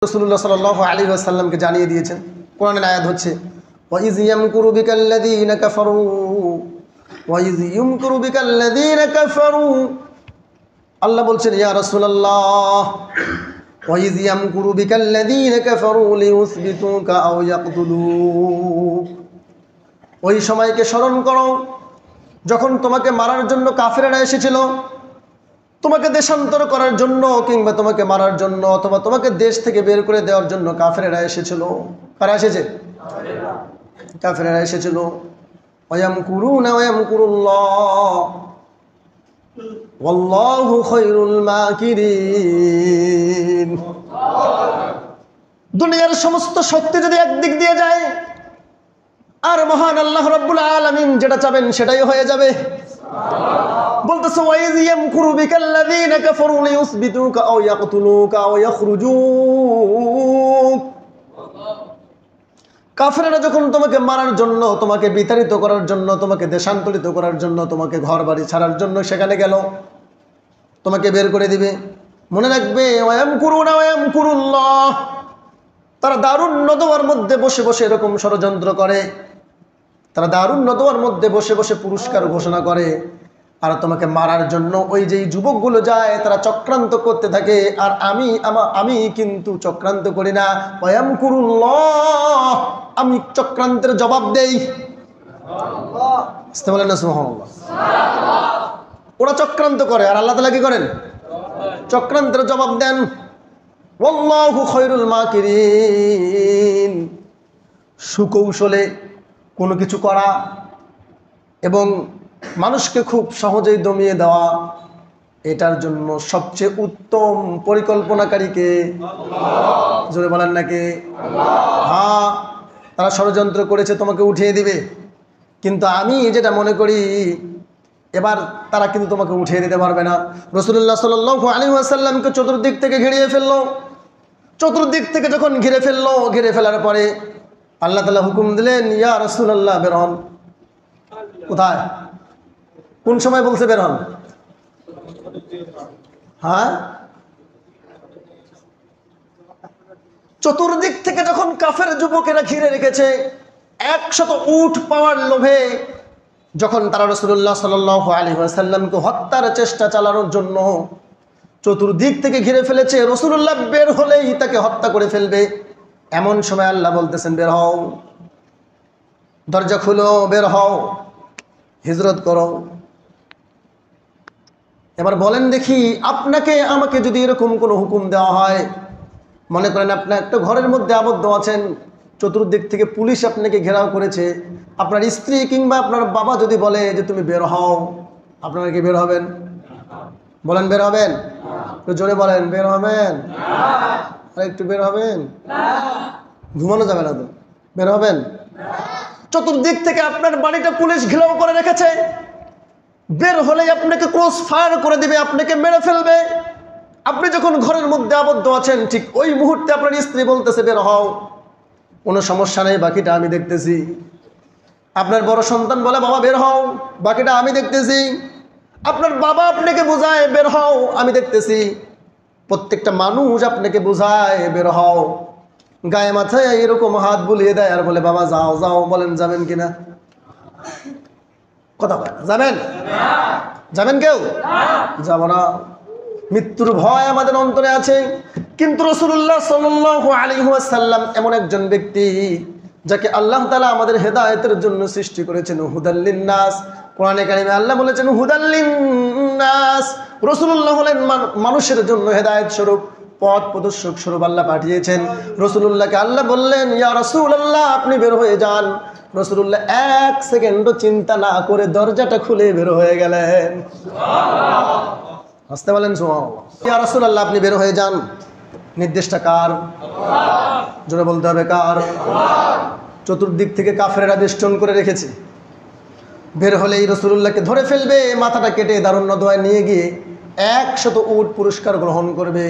রাসূলুল্লাহ সাল্লাল্লাহু আলাইহি ওয়াসাল্লামকে জানিয়ে দিয়েছেন। কোরআনের আয়াত হচ্ছে ওয়াইয ইয়ামকুরু বিকাল্লাযীনা কাফারু ওয়াইয ইয়ামকুরু বিকাল্লাযীনা কাফারু। আল্লাহ বলছেন ইয়া রাসূলুল্লাহ ওয়াইয ইয়ামকুরু বিকাল্লাযীনা কাফারু লিইউসবিতুকা আও ইয়াকতুলুক। ওই সময়কে স্মরণ করো যখন তোমাকে মারার জন্য কাফেররা এসেছিল, তোমাকে দেশান্তর করার জন্য কিংবা তোমাকে মারার জন্য অথবা তোমাকে দেশ থেকে বের করে দেওয়ার জন্য কাফেররা এসেছিল। কারা এসেছে? কাফেররা এসেছিল। ওয়ায়ামকুরুনা ওয়ায়ামকুরুল্লাহ ওয়াল্লাহু খায়রুল মাকিরিন। দুনিয়ার সমস্ত শক্তি যদি একদিক দিয়ে যায় আর মহান আল্লাহ রাব্বুল আলামিন যেটা চাবেন সেটাই হয়ে যাবে। বলতেছে ওয়াইয ইয়ামকুরু বিকাল্লাযীনা কাফারু লিইউসবিতুকা আও ইয়াকতুলুকা আও ইয়াখরুজুক। কাফেররা যখন তোমাকে মারার জন্য, তোমাকে বিতাড়িত করার জন্য, তোমাকে দেশান্তরিত করার জন্য, তোমাকে ঘর বাড়ি ছাড়ার জন্য সেখানে গেল, তোমাকে বের করে দিবে, মনে রাখবে ওয়ায়ামকুরুনা ওয়ায়ামকুরুল্লাহ। তারা দারুন নদওয়ার মধ্যে বসে বসে এরকম ষড়যন্ত্র করে, তারা দারুন নদওয়ার মধ্যে বসে বসে পুরস্কার ঘোষণা করে, আর তোমাকে মারার জন্য ওই যে যুবকগুলো যায় তারা চক্রান্ত করতে থাকে। আর আমি কিন্তু চক্রান্ত করি না, ওয়ায়ামকুরুল্লাহ, আমি চক্রান্তের জবাব দেই। বুঝতে বলেন না সুবহানাল্লাহ? ওরা চক্রান্ত করে আর আল্লাহ তাআলা কি করেন? চক্রান্তের জবাব দেন। ওয়াল্লাহু খায়রুল মাকিরিন। সুকৌশলে কোনো কিছু করা এবং মানুষকে খুব সহজেই দমিয়ে দেওয়া, এটার জন্য সবচেয়ে উত্তম পরিকল্পনাকারীকে আল্লাহ। জোরে বলেন নাকি? হ্যাঁ, তারা ষড়যন্ত্র করেছে তোমাকে উঠিয়ে দিবে, কিন্তু আমি যেটা মনে করি এবার তারা কিন্তু তোমাকে উঠিয়ে দিতে পারবে না। রাসূলুল্লাহ সাল্লাল্লাহু আলাইহি ওয়াসাল্লামকে চতুর্দিক থেকে ঘিরিয়ে ফেললো। চতুর্দিক থেকে যখন ঘিরে ফেললো, ঘিরে ফেলার পরে আল্লাহ তাআলা হুকুম দিলেন ইয়া রাসূলুল্লাহ বের হন। কোথায়, কোন সময় বলছে বের হন? হ্যাঁ, চতুর্দিক থেকে যখন কাফের যুবকেরা ঘিরে রেখেছে 100 উট পাওয়ার লোভে, যখন তারা রাসূলুল্লাহ সাল্লাল্লাহু আলাইহি ওয়াসাল্লামকে হত্যার চেষ্টা চালানোর জন্য চতুর্দিক থেকে ঘিরে ফেলেছে, রাসূলুল্লাহ বের হলেই তাকে হত্যা করে ফেলবে, এমন সময় আল্লাহ বলতেছেন বের হও, দরজা খুলো, বের হও, হিজরত করো। এবার বলেন দেখি, আপনাকে আমাকে যদি এরকম কোনো হুকুম দেওয়া হয়, মনে করেন আপনার একটা ঘরের মধ্যে আবদ্ধ আছেন, চতুর্দিক থেকে পুলিশ আপনাকে ঘেরাও করেছে, আপনার স্ত্রী কিংবা আপনার বাবা যদি বলে যে তুমি বের হও, আপনারা কি বের হবেন? বলেন বের হবেন? একটু জোরে বলেন, বের হবেন? আর একটু বের হবেন? ঘুমানো যাবে না তো, বের হবেন? চতুর্দিক থেকে আপনার বাড়িটা পুলিশ ঘেরাও করে রেখেছে, বের হলেই আপনাকে ক্রস ফায়ার করে দিবে, আপনাকে মেরে ফেলবে। আপনি যখন ঘরের মধ্যে আবদ্ধ আছেন, ঠিক ওই মুহূর্তে আপনার স্ত্রী বলতেছে বের হও, কোনো সমস্যা নেই, বাকিটা আমি দেখতেছি। আপনার বড় সন্তান বলে বাবা বের হও, বাকিটা আমি দেখতেছি। আপনার বাবা আপনাকে বোঝায় বের হও, আমি দেখতেছি। প্রত্যেকটা মানুষ আপনাকে বোঝায় বের হও, গায়ে মাথায় এরকম হাত বুলিয়ে দেয় আর বলে বাবা যাও যাও। বলেন যাবেন কিনা? কথা বলেন, যাবেন? যাবেন কেউ? যাব না। মৃত্যুর ভয় আমাদের অন্তরে আছে, কিন্তু রাসূলুল্লাহ সাল্লাল্লাহু আলাইহি ওয়াসাল্লাম এমন একজন ব্যক্তি যাকে আল্লাহ তাআলা আমাদের হেদায়েতের জন্য সৃষ্টি করেছেন, হুদাল লিন্নাস। কোরআনে কারিমে আল্লাহ বলেছেন হুদাল লিন্নাস। রাসূলুল্লাহ হলেন মানুষের জন্য হেদায়েত স্বরূপ, পথ প্রদর্শক স্বরূপ আল্লাহ পাঠিয়েছেন। রাসূলুল্লাহকে আল্লাহ বললেন ইয়া রাসূলুল্লাহ আপনি বের হয়ে যান। রাসূলুল্লাহ 1 সেকেন্ডও চিন্তা না করে দরজাটা খুলে বের হয়ে গেলেন। সুবহানাল্লাহ। আসতে বলেন সুবহানাল্লাহ। ইয়া রাসূলুল্লাহ আপনি বের হয়ে যান। নির্দেশটা কার? আল্লাহ। জোরে বলতে হবে কার? আল্লাহ। চতুর্দিক থেকে কাফেররা বেষ্টন করে রেখেছে, বের হলেই রাসূলুল্লাহকে ধরে ফেলবে, মাথাটা কেটে দারুন নদওয়ায় নিয়ে গিয়ে 100 উট পুরস্কার গ্রহণ করবে।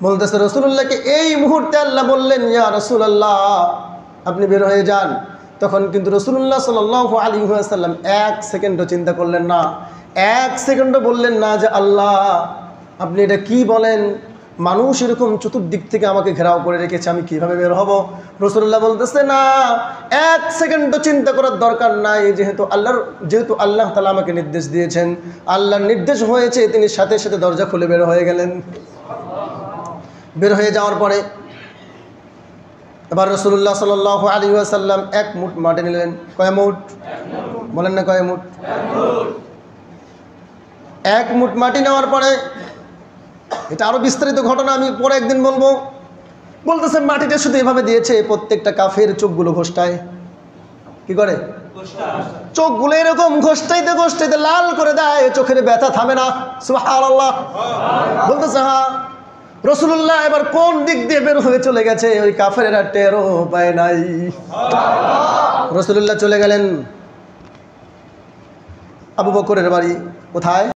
বলতেছে রাসূলুল্লাহকে এই মুহূর্তে আল্লাহ বললেন ইয়া রাসূলুল্লাহ আপনি বের হয়ে যান। তখন কিন্তু রাসূলুল্লাহ সাল্লাল্লাহু আলাইহি ওয়াসাল্লাম 1 সেকেন্ডও চিন্তা করলেন না, 1 সেকেন্ডও বললেন না যে আল্লাহ আপনি এটা কি বলেন, মানুষ এরকম চতুর্দিক থেকে আমাকে ঘেরাও করে রেখেছে, আমি কিভাবে বের হব? রাসূলুল্লাহ বলতেছে, না, 1 সেকেন্ডও চিন্তা করার দরকার নাই, যেহেতু আল্লাহ তাআলা আমাকে নির্দেশ দিয়েছেন, আল্লাহর নির্দেশ হয়েছে, তিনি সাথে সাথে দরজা খুলে বের হয়ে গেলেন। বের হয়ে যাওয়ার পরে এবার রাসূলুল্লাহ সাল্লাল্লাহু আলাইহি ওয়াসাল্লাম 1 মুঠ মাটি নিলেন। কয় মুঠ? বলেন না, কয় মুঠ? 1 মুঠ মাটি নেওয়ার পরে, এটা আরো বিস্তারিত ঘটনা, আমি পরে একদিন বলবো। বলতেছে মাটিটা শুধু এভাবে দিয়েছে, প্রত্যেকটা কাফের চোখগুলো ঘোষটায়। কি করে? চোখগুলো এরকম ঘোষটাইতে ঘোষটাইতে লাল করে দেয়, চোখের ব্যথা থামে না। সুবহানাল্লাহ। বলতেছে, হ্যাঁ। রাসূলুল্লাহ এবার কোন দিক দিয়ে বের হয়ে চলে গেছে, ওই কাফেরেরা টেরও পায় নাই। রাসূলুল্লাহ চলে গেলেন আবু বকরের বাড়ি। কোথায়?